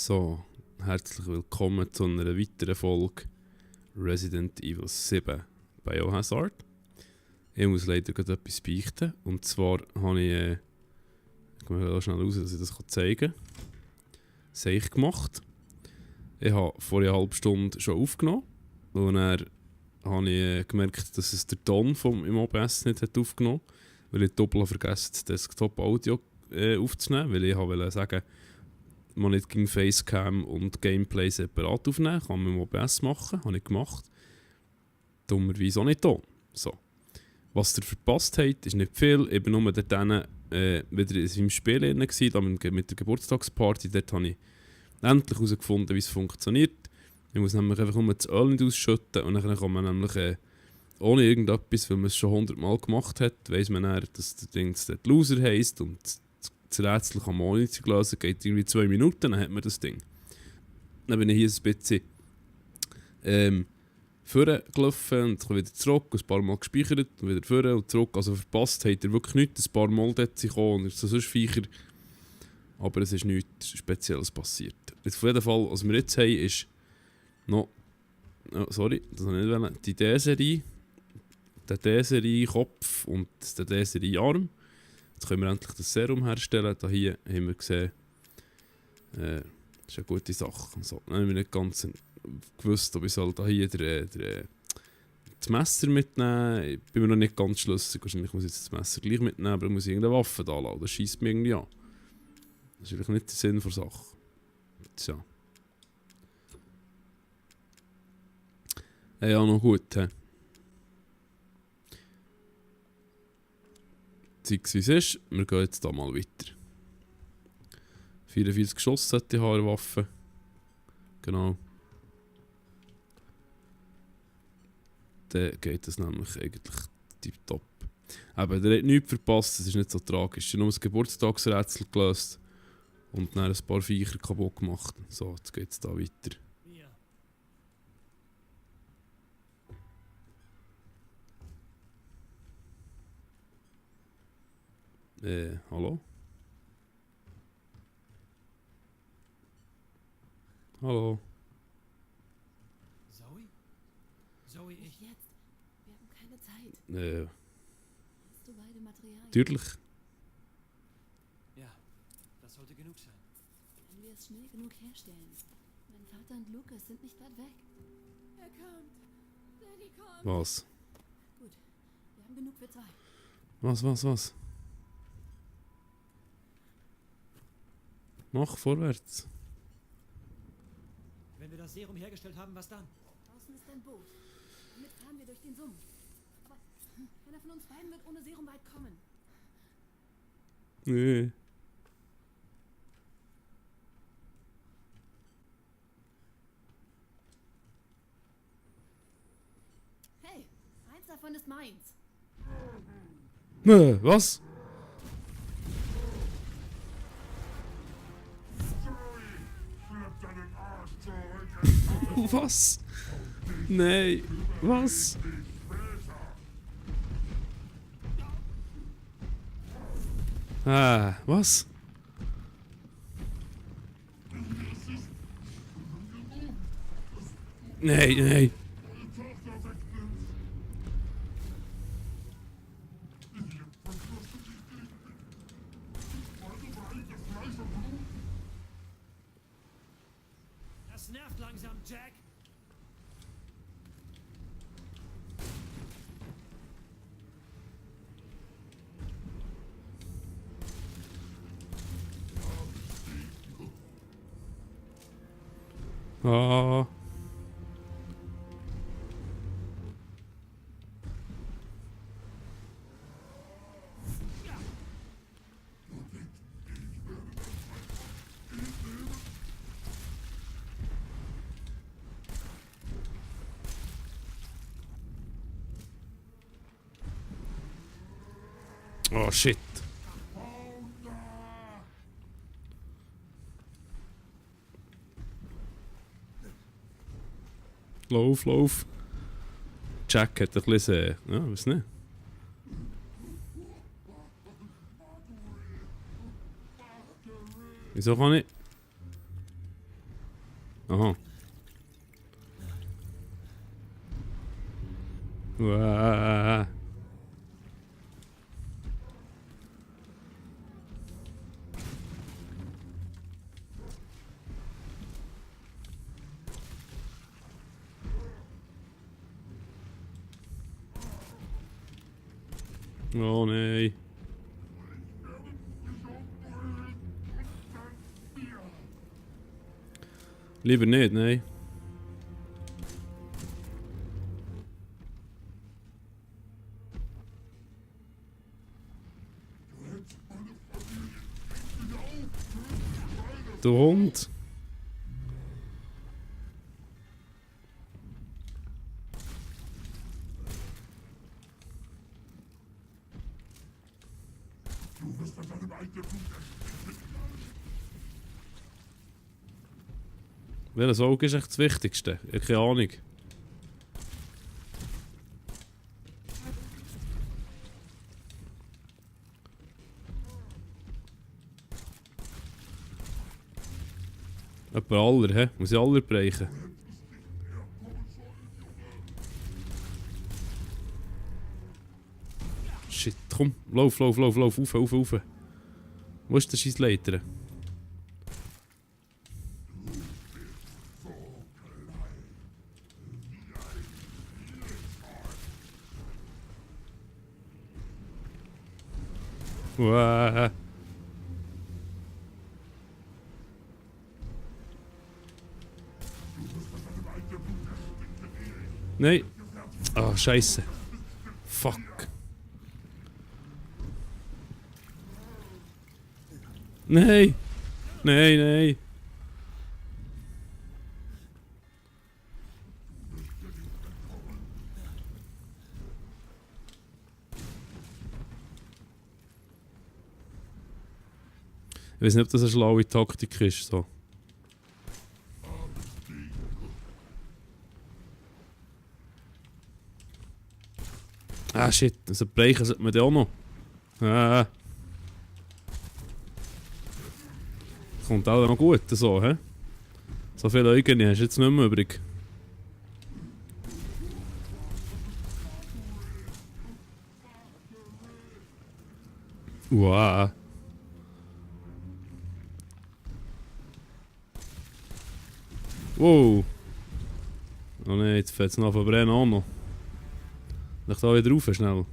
So, herzlich willkommen zu einer weiteren Folge Resident Evil 7 Biohazard. Ich muss leider gerade etwas beichten. Und zwar habe ich gehe mal schnell raus, dass ich das zeigen kann. Das habe ich gemacht. Ich habe vor einer halben Stunde schon aufgenommen. Und dann habe ich gemerkt, dass es der Ton im OBS nicht hat aufgenommen hat. Weil ich doppelt vergessen das Desktop-Audio aufzunehmen. Weil ich wollte sagen, man nicht gegen Facecam und Gameplay separat aufnehmen. Kann man im OBS machen. Habe ich gemacht. Dummerweise auch nicht da. So. Was ihr verpasst habt, ist nicht viel. Ich war nur dort wieder in seinem Spiel drin, mit der Geburtstagsparty. Dort habe ich endlich herausgefunden, wie es funktioniert. Ich muss nämlich einfach nur das Öl nicht ausschütten und dann kann man nämlich ohne irgendetwas, weil man es schon 100 Mal gemacht hat, weiss man dann, dass der Ding dort Loser heisst und das Rätsel kann man ohne zu lösen, geht irgendwie 2 Minuten, dann hat man das Ding. Dann bin ich hier ein bisschen vorgelaufen und wieder zurück, ein paar Mal gespeichert und wieder vor und zurück. Also verpasst hat er wirklich nichts, ein paar Mal dort gekommen und so sonst Viecher. Aber es ist nichts Spezielles passiert. Jetzt auf jeden Fall, was wir jetzt haben, ist noch, sorry, das habe ich nicht wollen, die D-Serie, der D-Serie-Kopf und der D-Serie-Arm. Jetzt können wir endlich das Serum herstellen. Da hier haben wir gesehen, das ist eine gute Sache. So, dann haben wir nicht ganz gewusst, ob ich da hier das Messer mitnehmen. Ich bin mir noch nicht ganz schlüssig. Wahrscheinlich muss ich jetzt das Messer gleich mitnehmen, aber ich muss irgendeine Waffe da lassen. Das schießt mich irgendwie an. Das ist vielleicht nicht der Sinn der Sache. Tja. Ja, noch gut. Zeig's wie es ist. Wir gehen jetzt hier mal weiter. 44 Geschosse hat die Haarwaffe. Genau. Dann geht das nämlich eigentlich tipptopp. Aber der hat nichts verpasst, das ist nicht so tragisch. Er hat nur das Geburtstagsrätsel gelöst und dann ein paar Viecher kaputt gemacht. So, jetzt geht es da weiter. Hallo? Hallo? Zoe? Zoe, ich... Jetzt. Wir haben keine Zeit. Hast du beide Materialien? Natürlich. Ja, das sollte genug sein. Wenn wir es schnell genug herstellen. Mein Vater und Lucas sind nicht weit weg. Er kommt. Daddy kommt. Was? Gut. Wir haben genug für 2. Was? Mach vorwärts. Wenn wir das Serum hergestellt haben, was dann? Draußen ist ein Boot. Damit fahren wir durch den Sumpf. Aber einer von uns beiden wird ohne Serum weit kommen. Nee. Hey, eins davon ist meins. Was? Was? Nein, was? Was? Nein. Das nervt langsam, Jack. Ah. Oh shit. Lauf. Jack hat ein bisschen, ja, weiß nicht. Wieso kann ich... Aha. Uah. Oh nein. Lieber nicht, nein. Du Hund. Welches Auge ist echt das Wichtigste? Ich habe keine Ahnung. Etwa aller, hä? Muss ich aller bereichen? Shit, komm, lauf, rauf. Wo ist der Scheissleiter? Uah. Nein. Ah, Scheiße. Fuck. Nein. Nein. Ich weiß nicht, ob das eine schlaue Taktik ist. So. Ah shit, also brechen sollte man den auch noch. Ah. Kommt auch noch gut, so, hä? So viele Augen hast du jetzt nicht mehr übrig. Wow. Wow. Oh nein, jetzt fällt es noch verbrennen auch noch. Ich da wieder rauf, schnell.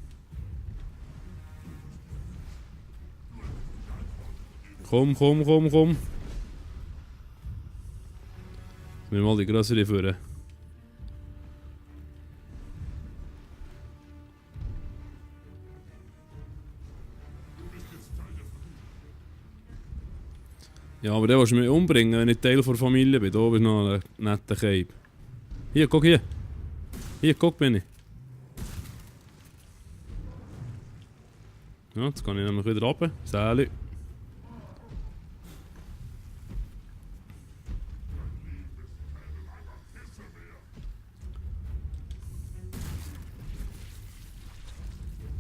Komm. Wir mal die größere führen. Ja, aber der willst du mich umbringen, wenn ich Teil der Familie bin. Da bist du noch ein netter Cape. Hier, guck hier. Hier, guck bin ich. Ja, jetzt kann ich nämlich wieder runter. Säli.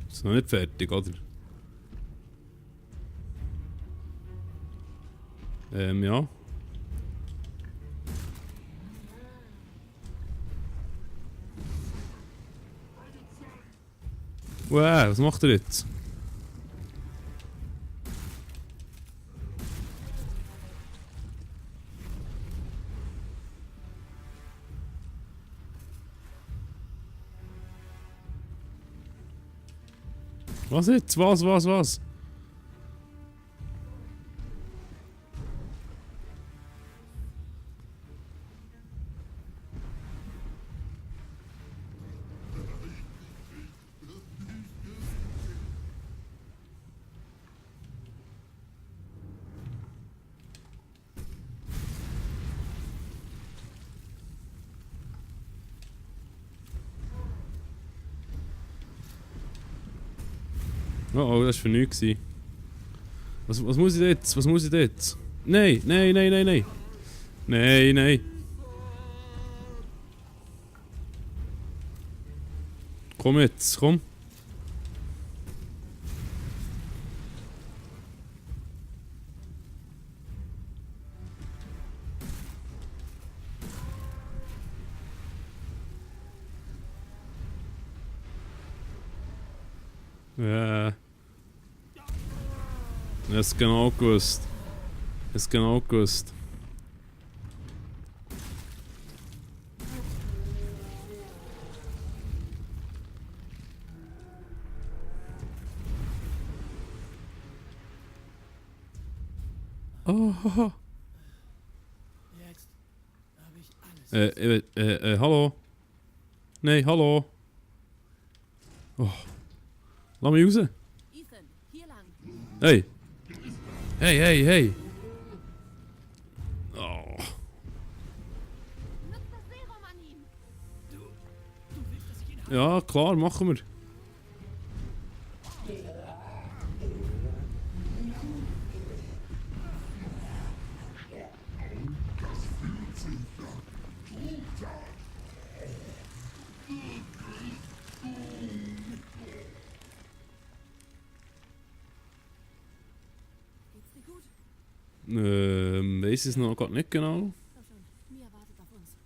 Ist noch nicht fertig, oder? Ja. Wow, was macht er jetzt? Was jetzt? Was? Oh, das war für nichts. Was muss ich jetzt? Nein. Nein. Komm jetzt, komm. Ja. Ich hab's genau gewusst. Ich hab's genau gewusst. Oh, haha. Jetzt habe ich alles. Hallo? Nein, hallo? Oh. Lass mich raus. Ethan, hier lang. Hey! Hey, hey, hey! Oh. Nutzt das Serum an ihm. Du willst, dass ich ihn habe? Ja, klar, machen wir. Geht's dir gut? Weiss es noch grad nicht genau. Komm schon, Mia wartet auf uns.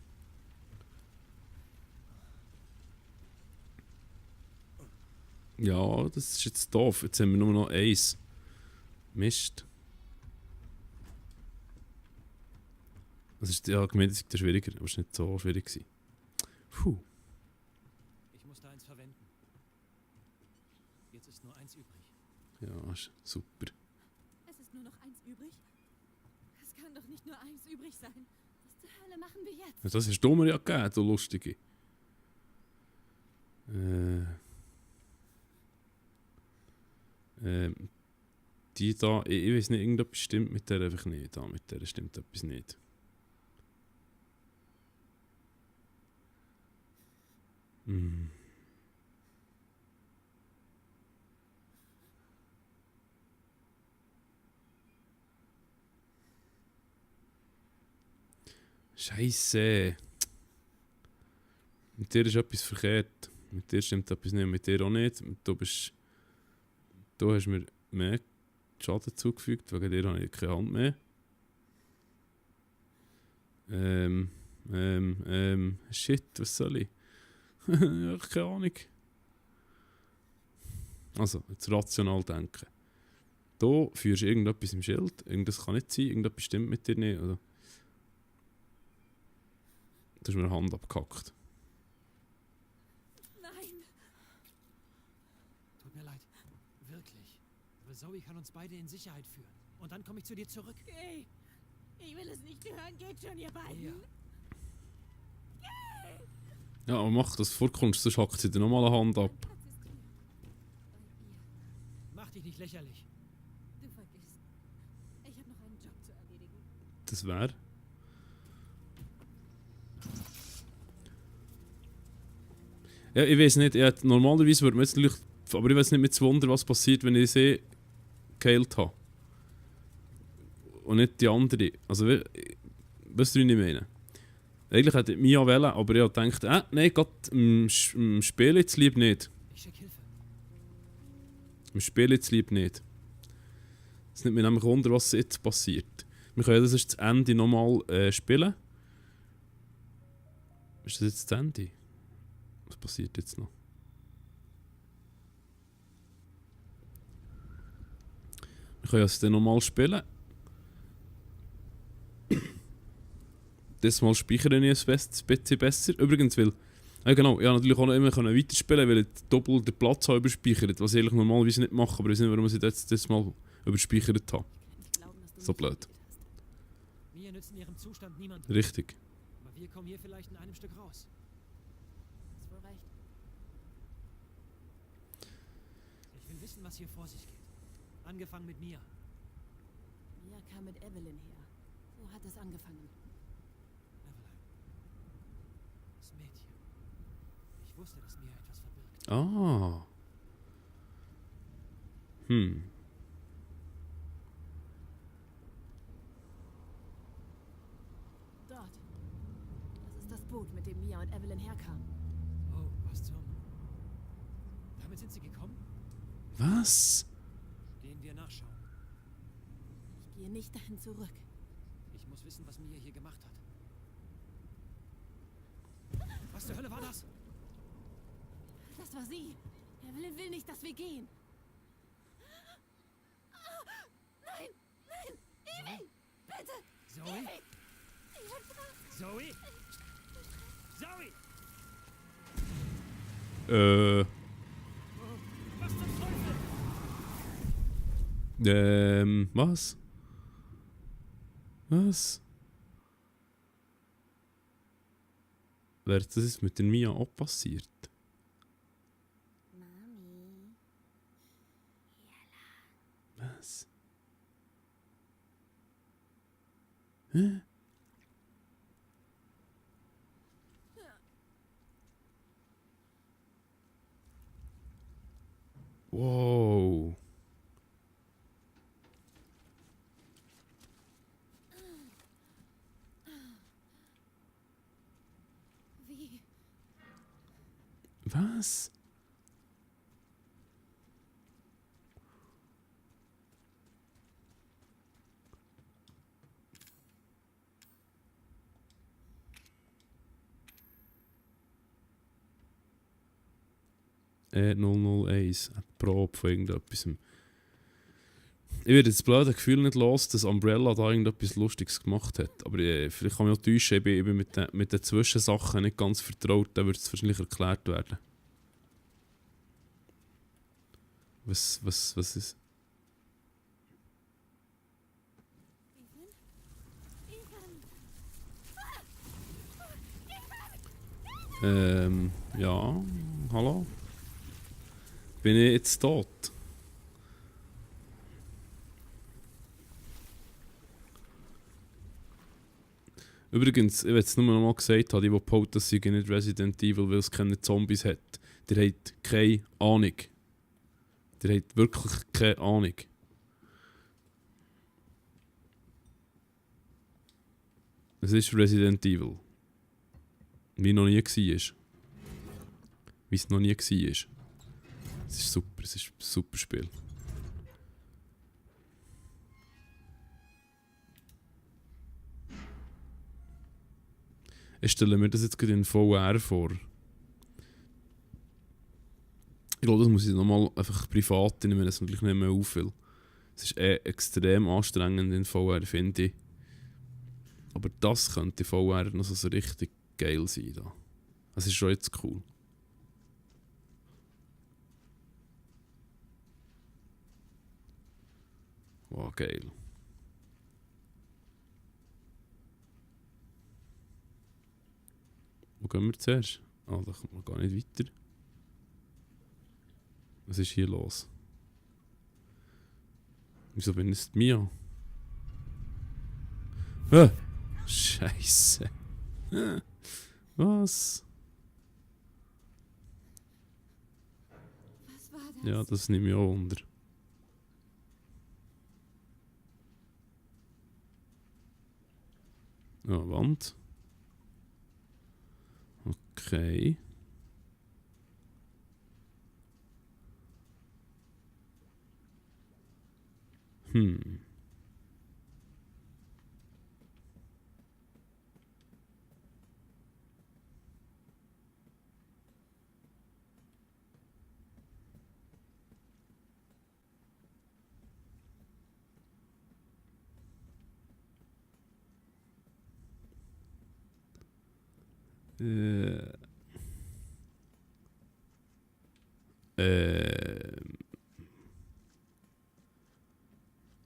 Ja, das ist jetzt doof. Jetzt haben wir nur noch eins. Mist. Das ist ja gemeint, das ist schwieriger, aber es war nicht so schwierig gewesen. Puh. Ich musste eins verwenden. Jetzt ist nur eins übrig. Ja, ist super. Es ist nur noch eins übrig? Es kann doch nicht nur eins übrig sein. Was zur Hölle machen wir jetzt? Ja, das hast du mir ja gegeben, du Lustige. Die da, ich weiß nicht, irgendetwas stimmt mit der einfach nicht. Da, mit der stimmt etwas nicht. Hm. Scheiße. Mit dir ist etwas verkehrt. Mit dir stimmt etwas nicht, mit dir auch nicht. Du hast mir mehr Schaden zugefügt, wegen dir habe ich keine Hand mehr. Shit, was soll ich? Ja, keine Ahnung. Also, jetzt rational denken. Du führst irgendetwas im Schild, irgendwas kann nicht sein, irgendetwas stimmt mit dir nicht, oder? Du hast mir eine Hand abgehackt. Nein! Tut mir leid. Wirklich. Aber Zoe kann uns beide in Sicherheit führen. Und dann komme ich zu dir zurück. Geh! Ich will es nicht hören, geht schon, ihr beiden! Ja. Ja, aber mach das vorkommst, sonst hackt sie dir nochmal eine Hand ab. Mein Platz ist hier. Bei ihr. Mach dich nicht lächerlich. Du vergisst. Ich habe noch einen Job zu erledigen. Das wäre. Ja, ich weiß nicht, normalerweise würde man jetzt vielleicht. Aber ich weiß nicht mit Wunder, was passiert, wenn ich sie geheilt habe. Und nicht die andere. Also, weißt du, was ich meine? Eigentlich hätte ich Mia wählen, aber ich habe gedacht, nein, Gott, im Spiel jetzt lieb nicht. Ich schick Hilfe. Im Spiel jetzt lieb nicht. Es nimmt mich nämlich wunder, was jetzt passiert. Wir können das ist das Ende nochmal spielen. Ist das jetzt das Ende? Was passiert jetzt noch? Wir können es dann nochmal spielen. Das Mal speichere ich ein bisschen besser. Übrigens, weil. Ja, genau, ja, natürlich auch noch immer weiterspielen, weil ich doppelt den Platz habe überspeichert, was ich eigentlich normalerweise nicht mache, aber ich weiß nicht, warum ich das mal überspeichert habe. Ich glaube, dass du So mich blöd. getötet hast. Mir nützt in ihrem Zustand niemand. Richtig. Aber wir kommen hier vielleicht in einem Stück raus. Hast wohl recht. Ich will wissen, was hier vor sich geht. Angefangen mit mir. Mia kam mit Evelyn her. So hat es angefangen. Evelyn. Das Mädchen. Ich wusste, dass Mia etwas verbirgt. Ah. Dort. Das ist das Boot, mit dem Mia und Evelyn herkamen. Oh, was zum... Damit sind sie gekommen? Was? Gehen wir nachschauen. Ich gehe nicht dahin zurück. Ich muss wissen, was Mia hier gemacht hat. Was zur Hölle war das? Das war sie. Evelyn will nicht, dass wir gehen. Zoe? Zoe? Zoe! Was zum Teufel? Was? Was? Wäre das mit der Mia auch passiert? Mami. Was? Hä? Wow. Wie? Was? E001, eine Probe von irgendetwas. Ich werde das blöde Gefühl nicht los, dass Umbrella da irgendetwas Lustiges gemacht hat. Aber vielleicht kann ich auch täuschen, ich bin mit den Zwischensachen nicht ganz vertraut, dann wird es wahrscheinlich erklärt werden. Was ist? Ja, hallo? Bin ich jetzt tot? Übrigens, ich will es nur noch mal gesagt haben, die behaupten, dass sie nicht Resident Evil, weil es keine Zombies hat. Der hat keine Ahnung. Der hat wirklich keine Ahnung. Es ist Resident Evil. Wie noch nie war. Wie es noch nie war. Es ist super, es ist ein super Spiel. Ich stelle mir das jetzt gerade in VR vor. Ich glaube, das muss ich nochmal einfach privat nehmen, das natürlich nicht mehr auffülle. Es ist extrem anstrengend in VR, finde ich. Aber das könnte in VR noch so richtig geil sein. Da. Das ist schon jetzt cool. Wow, geil. Wo gehen wir zuerst? Ah, da kommt man gar nicht weiter. Was ist hier los? Wieso bin ich Mia? Scheiße. Was? Was war das? Ja, das nehme ich auch unter. Ja, Wand. Okay.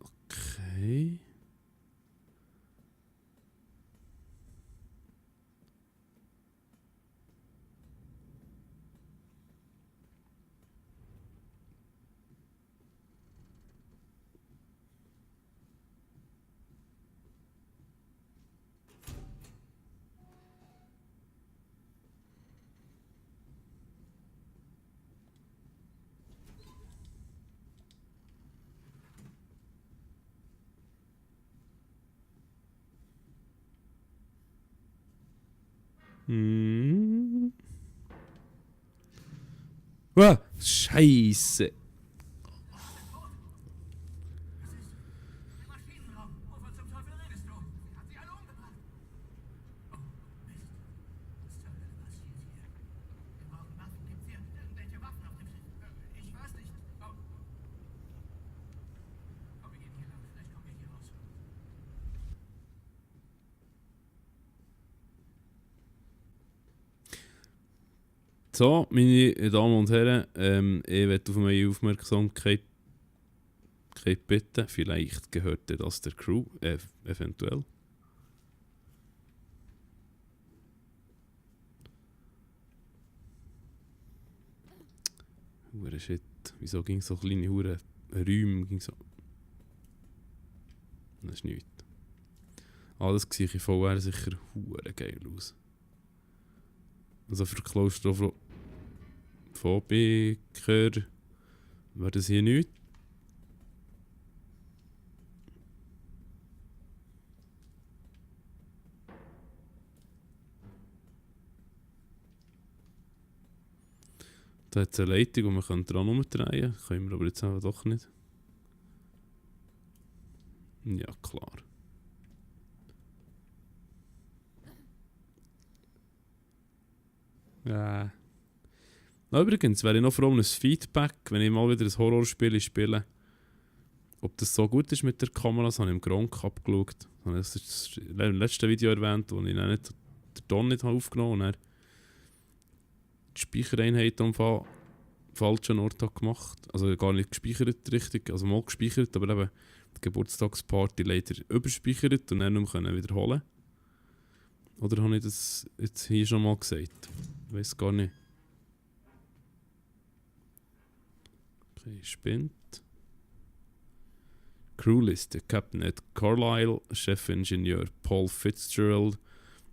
Okay. Scheiße. So, meine Damen und Herren, ich werde auf meine Aufmerksamkeit bitten. Vielleicht gehört ihr das der Crew, eventuell. Hure Shit. Wieso ging so kleine Hure Räume? Ging so. Das ist nichts. Alles sehe ich in VR sicher hure geil aus. Also für Klaustrophobiker wäre das hier nichts. Da hat es eine Leitung, die man dran umdrehen kann. Können wir aber jetzt auch doch nicht. Ja, klar. Ja. Übrigens wäre ich noch froh um ein Feedback, wenn ich mal wieder ein Horrorspiel spiele. Ob das so gut ist mit der Kamera, das habe ich im Gronk abgeschaut. Das ist das letzte Video erwähnt, wo ich dann nicht den Ton nicht aufgenommen habe. Die Speichereinheit am falschen Ort habe gemacht. Also gar nicht gespeichert richtig, also mal gespeichert, aber eben die Geburtstagsparty leider überspeichert und dann nicht mehr wiederholen. Oder habe ich das jetzt hier schon mal gesagt? Ich weiß gar nicht. Okay, spinnt. Crewliste: Captain Ed Carlyle, Chefingenieur Paul Fitzgerald,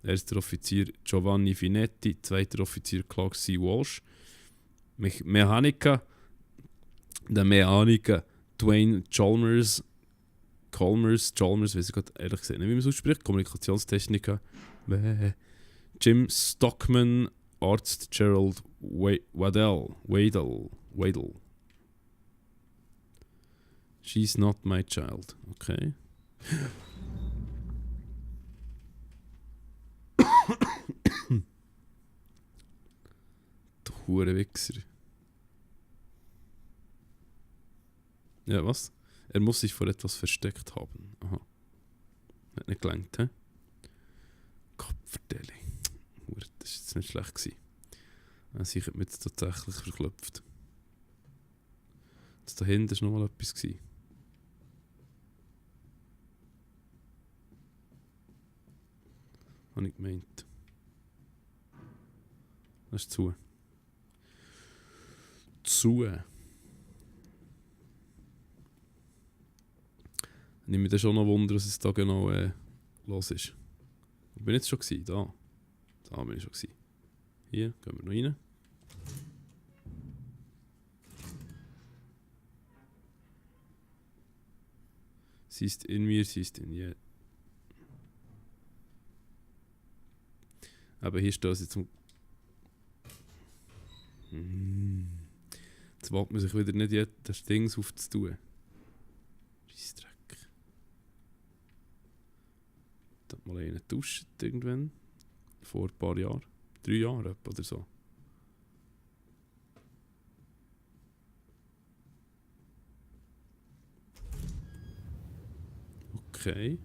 erster Offizier Giovanni Finetti, zweiter Offizier Clark C. Walsh, Mechaniker Dwayne Chalmers, weiß ich gerade ehrlich gesagt nicht, wie man es ausspricht, Kommunikationstechniker Jim Stockman, Arzt Gerald Wadell. She's not my child. Okay. Du Hurenwichser. Ja, was? Er muss sich vor etwas versteckt haben. Aha. Hat nicht gelangt, hä? Kopfverteilung. Das war jetzt nicht schlecht gewesen. Ich habe mich jetzt tatsächlich verklopft. Jetzt da hinten war noch mal etwas gewesen. Habe ich gemeint. Das ist zu. Ich nehme mich schon noch Wunder, was es da genau los ist. Wo bin ich jetzt schon gewesen? Da. Da bin ich schon gewesen. Hier, gehen wir noch rein. Sie ist in mir, sie ist in ihr. Aber hier steht es jetzt. Jetzt wagt man sich wieder nicht das Ding aufzutun. Scheissdreck. Da hat mal einer getauscht irgendwann. Vor ein paar Jahren. 3 Jahren oder so. Okay.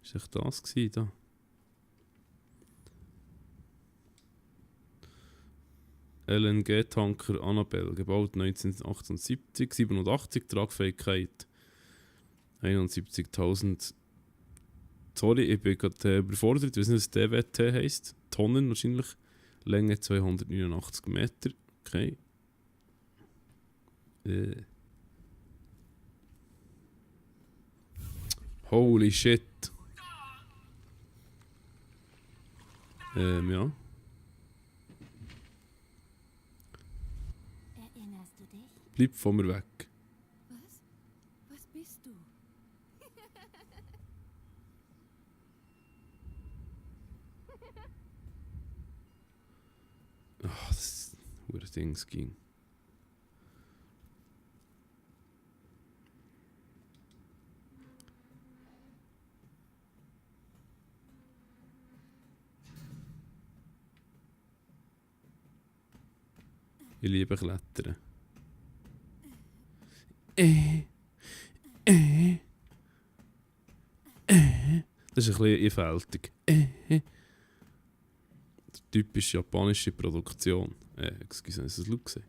Ist echt das gewesen, da? LNG-Tanker Annabelle, gebaut 1978, 87, Tragfähigkeit 71.000. Sorry, ich bin gerade überfordert, ich weiß nicht, was DWT heisst. Tonnen wahrscheinlich. Länge 289 Meter. Okay. Holy shit. Ja. Erinnerst du dich? Bleib von mir weg. Was? Was bist du? Ach, das hure Dings ging. Ich liebe Klettern. Das ist ein bisschen einfältig. Typisch japanische Produktion. Excuse, ist das laut gewesen?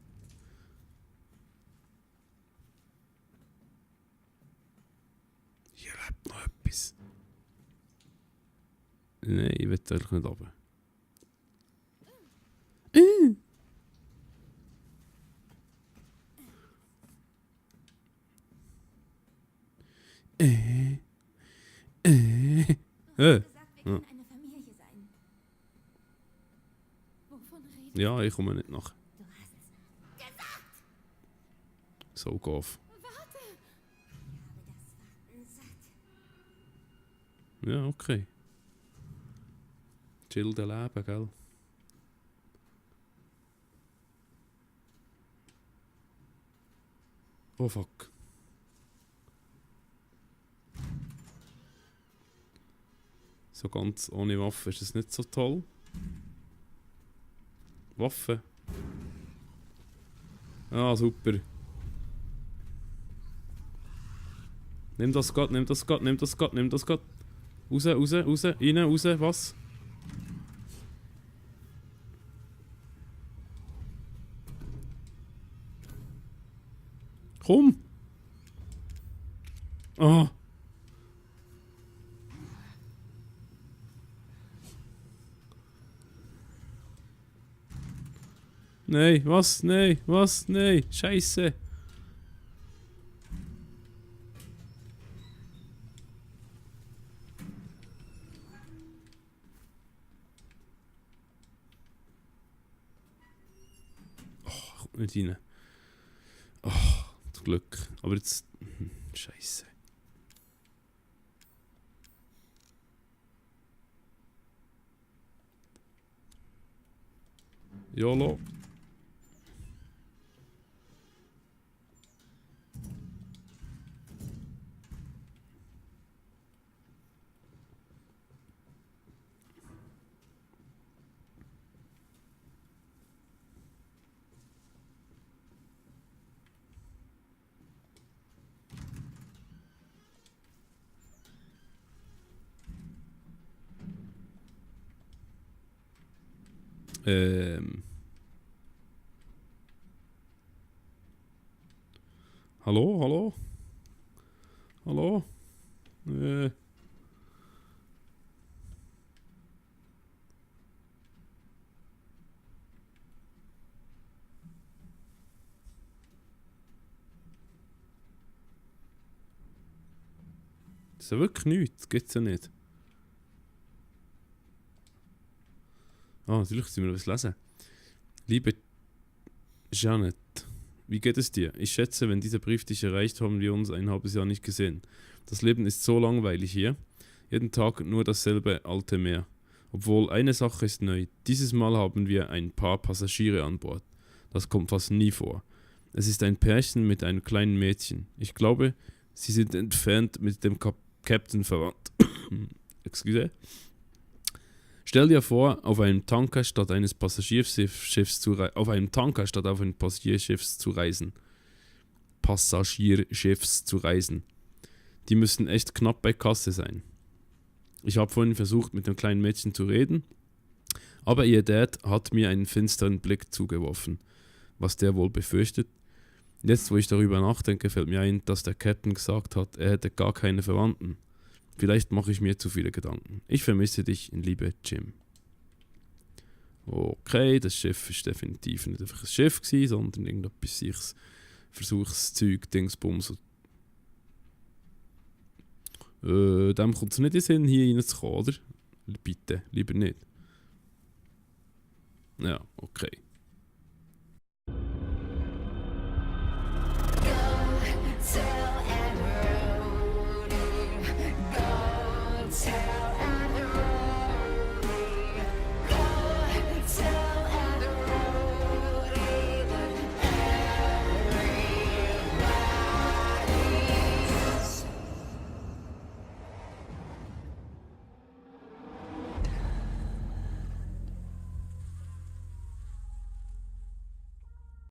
Hier lebt noch etwas. Nein, ich will eigentlich nicht runter. Du hast gesagt, wir können eine Familie sein. Wovon redest Ja, ich komme nicht nach. du? Hast es gesagt! So auf. Warte! Ich habe das Warten satt. Ja, okay. Chill dein Leben, gell? Oh fuck. So ganz ohne Waffe ist es nicht so toll. Waffe. Ah, super. Nimm das Gott, nimm das Gott, nimm das Gott, nimm das Gott. Raus, raus, raus, rein, raus, was? Komm! Ah! Nein, was? Nein, was? Nein, Scheiße! Oh, kommt nicht rein. Oh, zum Glück. Aber jetzt. Scheiße. YOLO. Hallo, hallo? Hallo? Das ist ja wirklich nichts, das gibt's ja nicht. Ah, natürlich müssen wir was lesen. Liebe Janet, wie geht es dir? Ich schätze, wenn dieser Brief dich erreicht, haben wir uns ein halbes Jahr nicht gesehen. Das Leben ist so langweilig hier. Jeden Tag nur dasselbe alte Meer. Obwohl eine Sache ist neu. Dieses Mal haben wir ein paar Passagiere an Bord. Das kommt fast nie vor. Es ist ein Pärchen mit einem kleinen Mädchen. Ich glaube, sie sind entfernt mit dem Captain verwandt. Excuse. Stell dir vor, auf einem Tanker statt eines Passagierschiffs zu reisen. Passagierschiffs zu reisen. Die müssen echt knapp bei Kasse sein. Ich habe vorhin versucht, mit dem kleinen Mädchen zu reden, aber ihr Dad hat mir einen finsteren Blick zugeworfen. Was der wohl befürchtet? Jetzt, wo ich darüber nachdenke, fällt mir ein, dass der Captain gesagt hat, er hätte gar keine Verwandten. Vielleicht mache ich mir zu viele Gedanken. Ich vermisse dich in Liebe, Jim. Okay, das Schiff ist definitiv nicht einfach ein Schiff gewesen, sondern irgendetwas sichs Versuchszeug, Dingsbums. Dem kommt es nicht in den Sinn, hier reinzukommen, oder? Bitte, lieber nicht. Ja, okay.